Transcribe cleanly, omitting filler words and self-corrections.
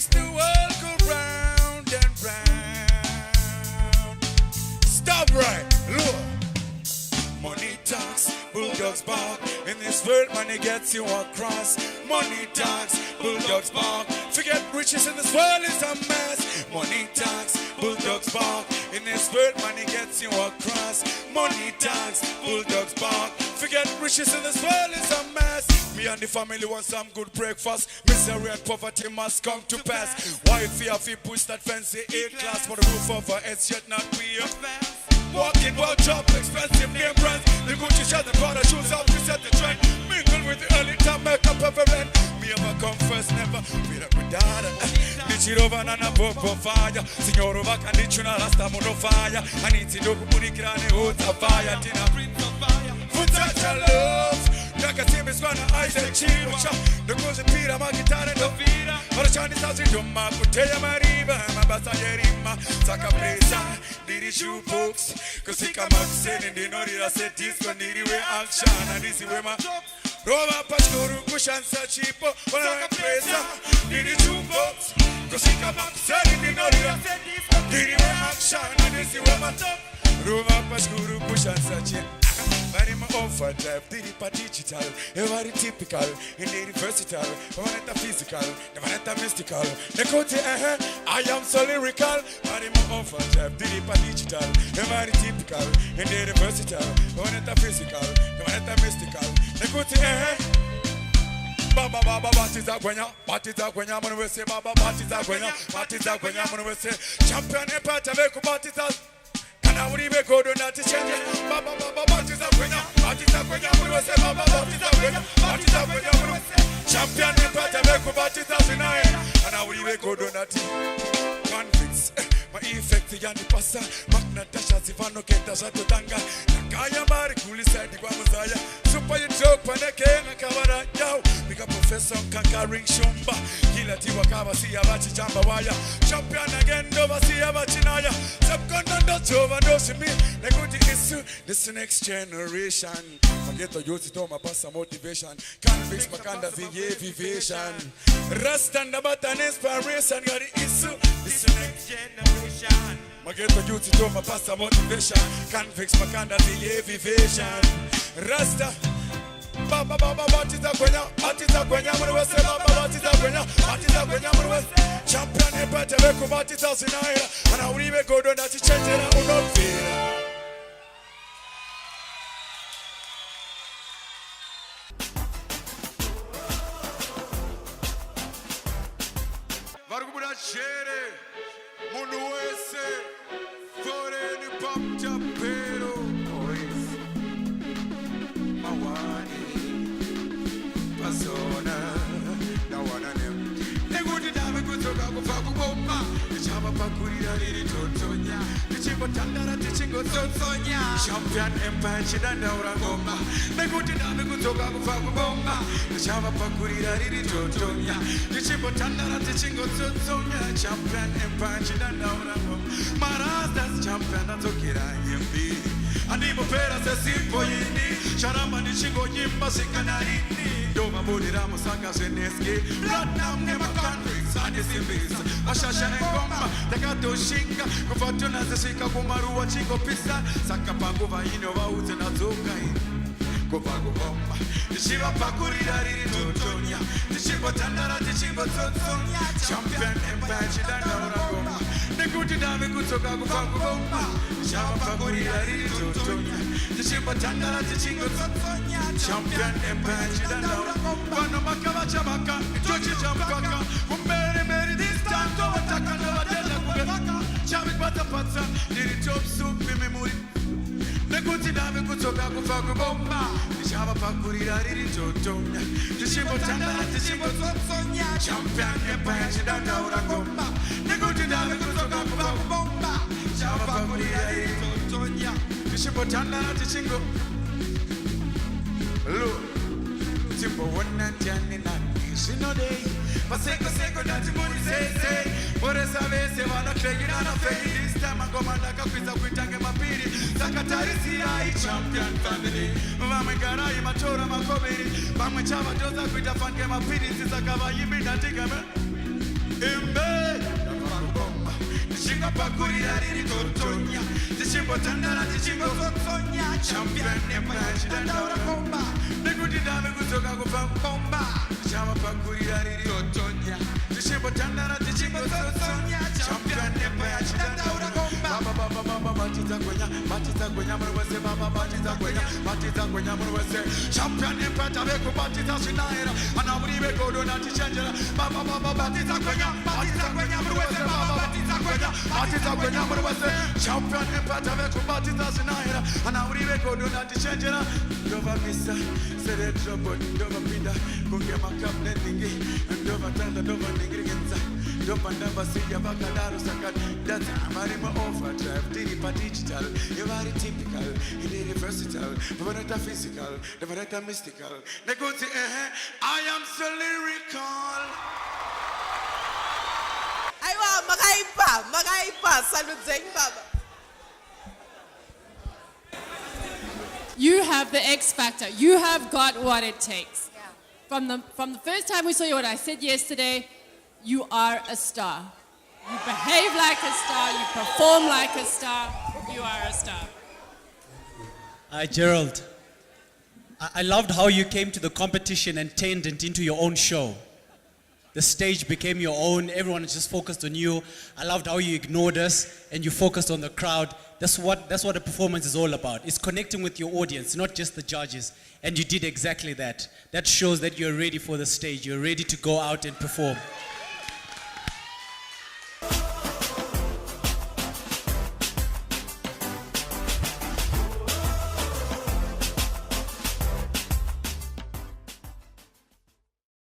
makes the world go round and round. Stop right, look. Money talks, bulldogs bark. In this world, money gets you across. Money talks, bulldogs bark. Forget riches in this world is a mess. Money talks, bulldogs bark. In this world, money gets you across. Money talks, bulldogs bark. Forget riches in this world is a mess. Me and the family want some good breakfast. Misery and poverty must come to pass. Why fear if you push that fancy A-class for the roof of our heads yet not be a fast? Walking, well job, expensive name brands. The Gucci shirt and Prada shoes out to set the trend. Mingle with the early time makeup ever end. Me ever come first, never beat up with data. Nichirova na na popo fire. Signorova candichuna rasta muno fire. Aniti doku murikirane uta fire. Tina prince of fire. Futata love. Naka team is gonna eyes and chill. The goes pira ma guitarra do vira. Ora chani sazi duma kuteya mariva. Mabasa yerima. Saka presa. Diri shoe books. Cause kama kuseni ndinori se disco ndiriwe action. And this is where my Roma pachuru kushansa chipo. Wana presa. Diri shoe books. Cause kama kuseni ndinori se disco ndiriwe action. And this is where my Roma pachuru kushansa chipo. Very my overdrive, did it digital, very typical, indeed versatile, never physical, never mystical. The cote, I am so lyrical. Very my overdrive, did it digital, very typical, indeed versatile, never physical, never mystical. The cote, Baba Baba Batiza Gwenya, Batiza Gwenya, Manu say Baba Batiza Gwenya, Batiza Gwenya, Manu say Champion Empire, Veku Batiza. I would even go to that to change it. Baba Baba Batiza Gwenya, Batiza Gwenya, Manu say Baba Batiza Gwenya, Batiza Gwenya, Manu say Champion Empire, Veku Batiza tonight. And I would even go to that convicts. My effect is the passa. Magna Tasha Zivano Keta Tanga. Nakaya Mari Kuli said the Guamazaya. Super you joke, Panake, Nakavara, Yao. Big Professor Kankaring Shumba. Kila Tiwakava, Siavachi Jamba Waya. Champion again, Nova Siavachinaya. Subconductor Jova knows me. The good issue, this next generation. Forget to use it on my passa motivation. Can't fix Makanda Viviation. Rust and the button inspiration. Got the issue, this next generation. Forget to use it on my passa motivation. Can't fix Makanda Viviation. Rasta. Baba Baba Batiza Gwenya, Batiza Gwenya, Manu say Baba Batiza Gwenya, Batiza Gwenya, Manu Champion Empire, Veku Batiza tonight. And I will even go down that to change it. I will not fear. Vargubura Shere, Munuese, Foreign Pop Japero, Mawani, Pasona, Nawanam. They go to Dama Kutoka Fakuma, the Chava Pakuria, Totonia, the Chibotanda, the Chingo Totonia, Champion Empire, Chidanda Goma. They go to Dama Kutoka Fakuma, the Chava Pakuria, Totonia, the Chibotanda, the Chingo Totonia, Champion Empire, Chidanda Goma. Maras, Champion, Tokira, Yimbi. Animo pera se simpo yini Sharama ni chingo nyimba sikanarini Doma budi ramu sanga seneski Platinum nema convicts Adi simbisa Ashasha engoma Takato shinga Kufatuna zeshika kumarua chingo pisa Saka pangu vaino vaute na zuka hini Kupagu bomba Nishiva pakurira riri tutonia Nishiva tandara tishiva tutonia Champion Empire chidanda uragoma Nekuti dame kutoka kupagu bomba Nishiva pakurira riri tutonia Nishiva tandara tishiva tutonia Champion Empire chidanda uragoma Wano makava chamaka Chochi champaka Kumbere meri this time Towa taka na wadela kubelaka Chavi pata pata Niri top soup mimuri Nekuti dame kutoka kupagu bomba Nishava pakurira riri totonya Tishibo tanda tishibo totonya Champion Empire chidanda uragoma Nekuti dame kutoka kupagu bomba Nishava pakurira riri totonya Tishibo tanda tishingo Lord Timbo one and ten in that Shino day Paseko dati muni say Bore savese wana klegina na fei This time angomanda kapisa kuitange mapiri Sakatarisi ai champion family Vame garai matora makobiri Vame chava doza kuita fange mapiri Sisa kava yimi na tigame Embe bomba Tichingo pakurira riri tortonya Tichimbo tandara tichingo tortonya Champion Empire chidandaura bomba Nekuti dame kutoka kupa bomba Chama pakurira riri tortonya Tichimbo tandara tichingo tortonya Champion Empire chidandaura bomba Baba batita gwenya murwese baba batita gwenya murwese Champion Empire tabeku batita shinaira Anaburi beko donati chenjera Baba batita gwenya murwese baba batita gwenya murwese Champion Empire tabeku batita shinaira Anaburi beko donati chenjera Ndova misa sere trouble ndova pinda kungema kamne ningi ndova tanda ndova ningiri genza ndova ndamba siya bakadaru sakat that's marima overdrive diri digital you are typical you are versatile never physical never mystical negozi I am so lyrical Aiwa magaipa saludzeng baba. You have the X factor. You have got what it takes. Yeah. From the first time we saw you, what I said yesterday, you are a star. You behave like a star. You perform like a star. You are a star. Gerald, I loved how you came to the competition and turned it into your own show. The stage became your own. Everyone just focused on you. I loved how you ignored us and you focused on the crowd. That's what a performance is all about. It's connecting with your audience, not just the judges. And you did exactly that. That shows that you're ready for the stage. You're ready to go out and perform.